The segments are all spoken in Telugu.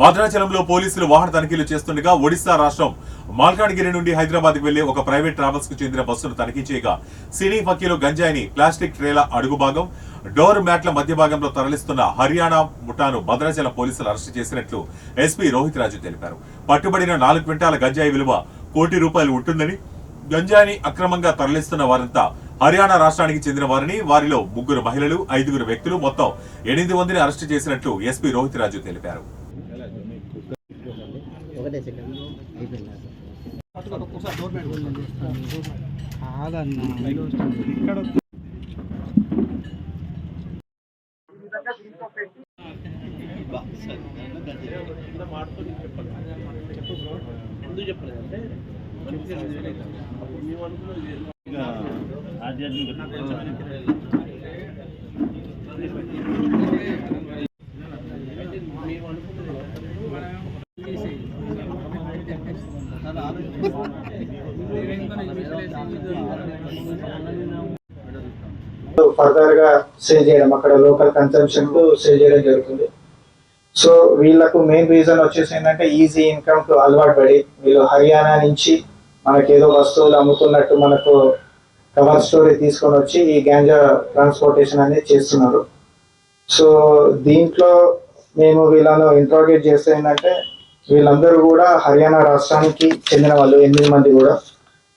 భద్రాచలంలో పోలీసులు వాహన తనిఖీలు చేస్తుండగా ఒడిశా రాష్ట్రం మాల్కాన్గిరి నుండి హైదరాబాద్ కు వెళ్లే ఒక ప్రైవేట్ ట్రావెల్స్ కు చెందిన బస్సును తనిఖీ చేయగా సినీ ఫకీలో గంజాయిని ప్లాస్టిక్ ట్రేల అడుగు భాగం డోర్ మ్యాట్ల మధ్య భాగంలో తరలిస్తున్న హర్యానా ముఠాను భద్రాచలం పోలీసులు అరెస్టు చేసినట్లు ఎస్పీ రోహిత్ రాజు తెలిపారు. పట్టుబడిన 4 క్వింటాల గంజాయి విలువ ₹1 కోటి ఉంటుందని, గంజాయిని అక్రమంగా తరలిస్తున్న వారంతా హర్యానా రాష్ట్రానికి చెందిన వారిని, వారిలో 3 మహిళలు, 5 వ్యక్తులు, మొత్తం 8 మందిని అరెస్టు చేసినట్లు ఎస్పీ రోహిత్ రాజు తెలిపారు. ఫర్దర్ గా సేల్ చేయడం, అక్కడ లోకల్ కన్సంప్షన్ కు సేల్ చేయడం జరుగుతుంది. సో వీళ్ళకు మెయిన్ రీజన్ వచ్చేసి ఏంటంటే ఈజీ ఇన్కమ్ కు అలవాటు పడి వీళ్ళు హర్యానా నుంచి మనకేదో వస్తువులు అమ్ముతున్నట్టు మనకు కవర్ స్టోరీ తీసుకొని వచ్చి ఈ గాంజా ట్రాన్స్పోర్టేషన్ అనేది చేస్తున్నారు. సో దీంట్లో మేము వీళ్ళను ఇంట్రాగేట్ చేస్తే ఏంటంటే వీళ్ళందరూ కూడా హర్యానా రాష్ట్రానికి చెందిన వాళ్ళు 8 మంది కూడా.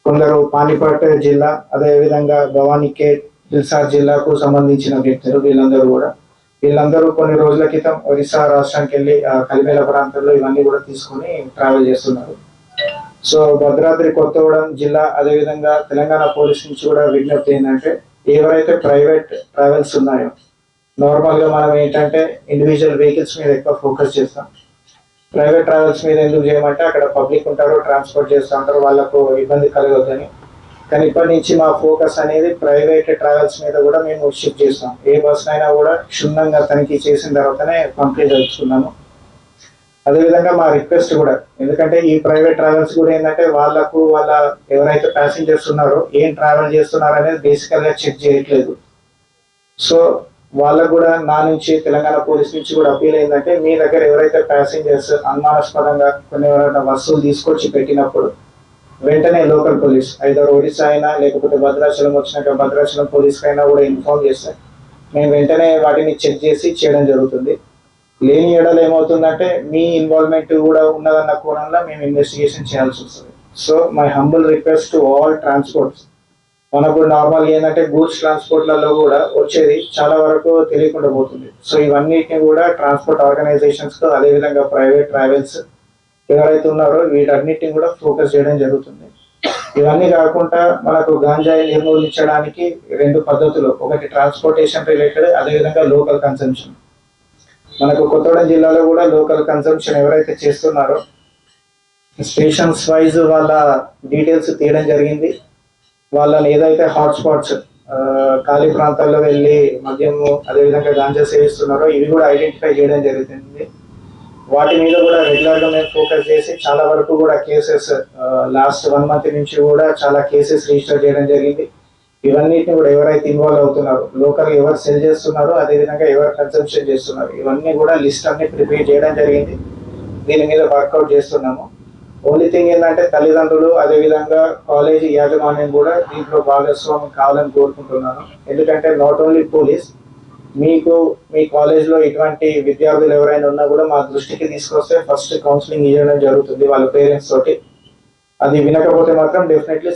కొందరు పానిపట్ జిల్లా, అదేవిధంగా భవానీకేట్, హిల్సార్ జిల్లాకు సంబంధించిన వ్యక్తులు. వీళ్ళందరూ కొన్ని రోజుల క్రితం ఒరిస్సా రాష్ట్రానికి వెళ్ళి కలిమేల ప్రాంతంలో ఇవన్నీ కూడా తీసుకొని ట్రావెల్ చేస్తున్నారు. సో భద్రాద్రి కొత్తగూడెం జిల్లా, అదేవిధంగా తెలంగాణ పోలీస్ నుంచి కూడా విజ్ఞప్తి ఏంటంటే ఎవరైతే ప్రైవేట్ ట్రావెల్స్ ఉన్నాయో, నార్మల్ గా మనం ఏంటంటే ఇండివిజువల్ వెహికల్స్ మీద ఎక్కువ ఫోకస్ చేస్తాం. ప్రైవేట్ ట్రావెల్స్ మీద ఎందుకు చేయమంటే అక్కడ పబ్లిక్ ఉంటారు, ట్రాన్స్పోర్ట్ చేస్తూ ఉంటారు, వాళ్ళకు ఇబ్బంది కలగొద్దని. కానీ ఇప్పటి నుంచి మా ఫోకస్ అనేది ప్రైవేట్ ట్రావెల్స్ మీద కూడా మేము షిఫ్ట్ చేస్తాం. ఏ బస్ అయినా కూడా క్షుణ్ణంగా తనిఖీ చేసిన తర్వాతనే పంపిణీ జరుపుకున్నాము. అదేవిధంగా మా రిక్వెస్ట్ కూడా, ఎందుకంటే ఈ ప్రైవేట్ ట్రావెల్స్ కూడా ఏంటంటే వాళ్ళ ఎవరైతే ప్యాసింజర్స్ ఉన్నారో ఏం ట్రావెల్ చేస్తున్నారు అనేది బేసికల్ గా చెక్ చేయట్లేదు. సో వాళ్ళకు కూడా నా నుంచి, తెలంగాణ పోలీస్ నుంచి కూడా అప్పీల్ ఏంటంటే మీ దగ్గర ఎవరైతే ప్యాసింజర్స్ అనుమానాస్పదంగా కొన్ని ఎవరైనా వస్తువులు తీసుకొచ్చి పెట్టినప్పుడు వెంటనే లోకల్ పోలీస్, ఐదర్ ఒడిశా అయినా లేకపోతే భద్రాచలం వచ్చినాక భద్రాచలం పోలీస్ అయినా కూడా ఇన్ఫార్మ్ చేస్తే మేము వెంటనే వాటిని చెక్ చేసి చేయడం జరుగుతుంది. లేని ఏడాది ఏమవుతుందంటే మీ ఇన్వాల్వ్మెంట్ కూడా ఉన్నదన్న కోణంలో మేము ఇన్వెస్టిగేషన్ చేయాల్సి వస్తుంది. So my humble request to all transports, మనకు నార్మల్ ఏంటంటే గూడ్స్ ట్రాన్స్పోర్ట్లలో కూడా వచ్చేది చాలా వరకు తెలియకుండా పోతుంది. సో ఇవన్నిటిని కూడా ట్రాన్స్పోర్ట్ ఆర్గనైజేషన్స్ కు, అదేవిధంగా ప్రైవేట్ ట్రావెల్స్ ఎవరైతే ఉన్నారో వీటన్నిటిని కూడా ఫోకస్ చేయడం జరుగుతుంది. ఇవన్నీ కాకుండా మనకు గాంజాయి నిర్మూలించడానికి 2 పద్ధతులు, ఒకటి ట్రాన్స్పోర్టేషన్ రిలేటెడ్, అదేవిధంగా లోకల్ కన్సంప్షన్. మనకు కొత్తగూడెం జిల్లాలో కూడా లోకల్ కన్సంప్షన్ ఎవరైతే చేస్తున్నారో స్టేషన్స్ వైజ్ వాళ్ళ డీటెయిల్స్ తీయడం జరిగింది. వాళ్ళని ఏదైతే హాట్స్పాట్స్, ఖాళీ ప్రాంతాల్లో వెళ్ళి మద్యము అదేవిధంగా గాంజా సేవిస్తున్నారో ఇవి కూడా ఐడెంటిఫై చేయడం జరుగుతుంది. వాటి మీద కూడా రెగ్యులర్ గా మేము ఫోకస్ చేసి చాలా వరకు కూడా కేసెస్ లాస్ట్ 1 మంత్ నుంచి కూడా చాలా కేసెస్ రిజిస్టర్ చేయడం జరిగింది. ఇవన్నిటిని కూడా ఎవరైతే ఇన్వాల్వ్ అవుతున్నారో, లోకల్ ఎవరు సెల్ చేస్తున్నారో, అదేవిధంగా ఎవరు కన్సంప్షన్ చేస్తున్నారు, ఇవన్నీ కూడా లిస్ట్ అన్ని ప్రిపేర్ చేయడం జరిగింది. దీని మీద వర్కౌట్ చేస్తున్నాము. ఓన్లీ థింగ్ ఏంటంటే తల్లిదండ్రులు, అదేవిధంగా కాలేజీ యాజమాన్యం కూడా దీంట్లో భాగస్వామ్యం కావాలని కోరుకుంటున్నాను. ఎందుకంటే నాట్ ఓన్లీ పోలీస్, మీకు మీ కాలేజ్లో ఇటువంటి విద్యార్థులు ఎవరైనా ఉన్నా కూడా మా దృష్టికి తీసుకొస్తే ఫస్ట్ కౌన్సిలింగ్ ఇవ్వడం జరుగుతుంది వాళ్ళ పేరెంట్స్ తోటి. అది వినకపోతే మాత్రం డెఫినెట్లీ